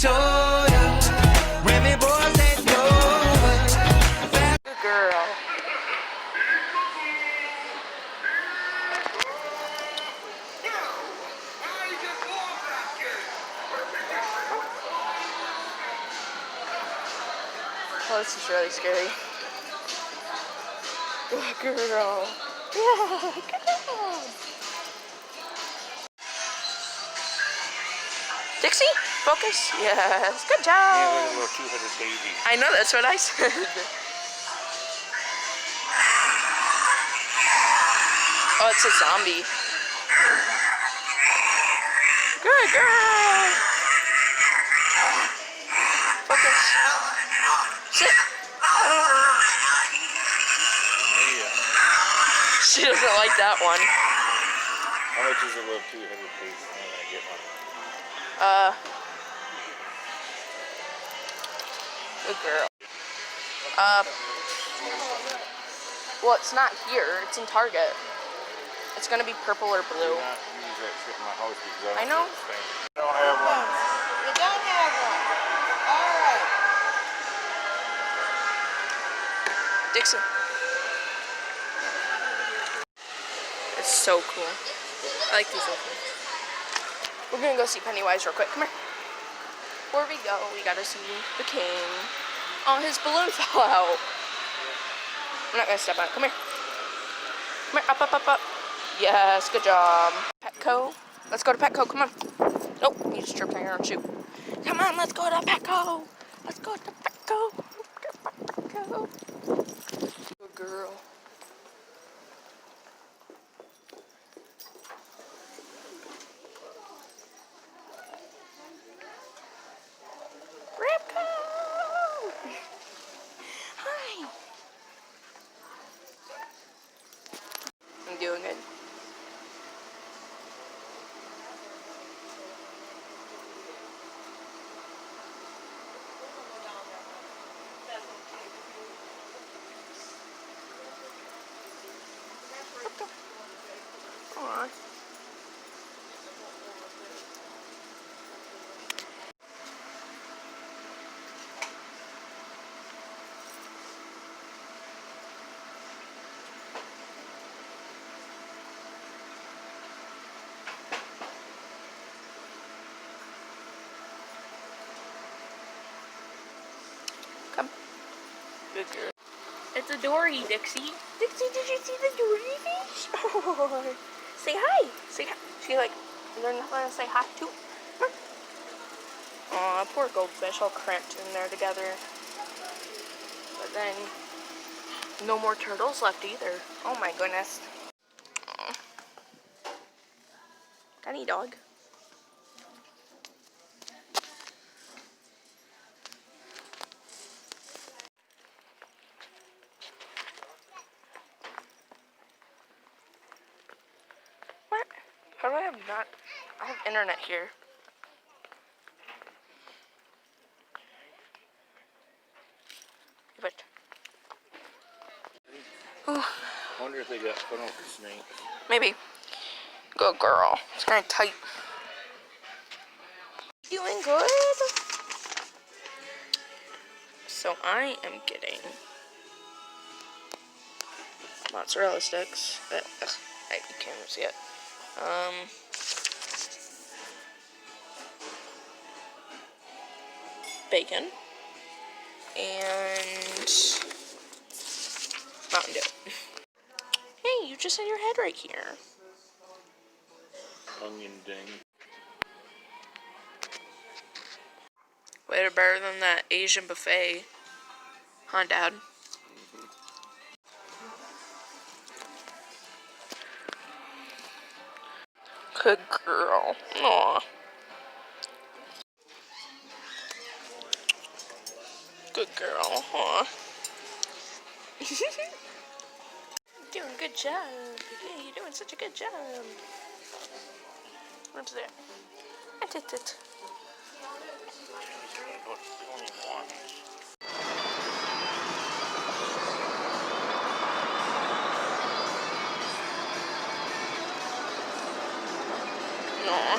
soda. Remy boys that know her. Good girl. Oh, this is really scary. Good girl. Yeah, good job. Dixie, focus. Yes, good job. Yeah, a little two-headed baby. I know, that's what I said. Oh, it's a zombie. Good girl. Focus. Sit. Yeah. She doesn't like that one. How much is a little two-headed baby? I get one. Good girl. Well, it's not here. It's in Target. It's gonna be purple or blue. Do not use that shit in my house because I know. I don't have one. You don't have one. All right. Dixie. It's so cool. I like these little things. We're gonna go see Pennywise real quick. Come here. Before we go, we gotta see the king. Oh, his balloon fell out. I'm not gonna step on it. Come here. Come here. Up, up, up, up. Yes, good job. Petco. Let's go to Petco. Come on. Nope, you just tripped on your own shoe. Come on, let's go to Petco. Let's go to Petco. Petco. Good girl. Ripco. Hi. I'm doing good. Aw. Come. Good girl. It's a Dory, Dixie. Dixie, did you see the Dory fish? Oh. Say hi. Say hi. She like, learn how to say hi too. Aw, poor goldfish, all cramped in there together. But then, no more turtles left either. Oh my goodness. Aw. Tiny dog. What? How do I have not? I have internet here. But. Oh. I wonder if they got funnel for snakes. Maybe. Good girl. It's kind of tight. Doing good? So I am getting mozzarella sticks. You can't even see it. Bacon. And Mountain Dew. Hey, you just had your head right here. Onion ding. Way better than that Asian buffet. Huh, Dad? Good girl. Aw. Good girl. Aw. Doing a good job. Yeah, you're doing such a good job. What's that? That's it. Aw.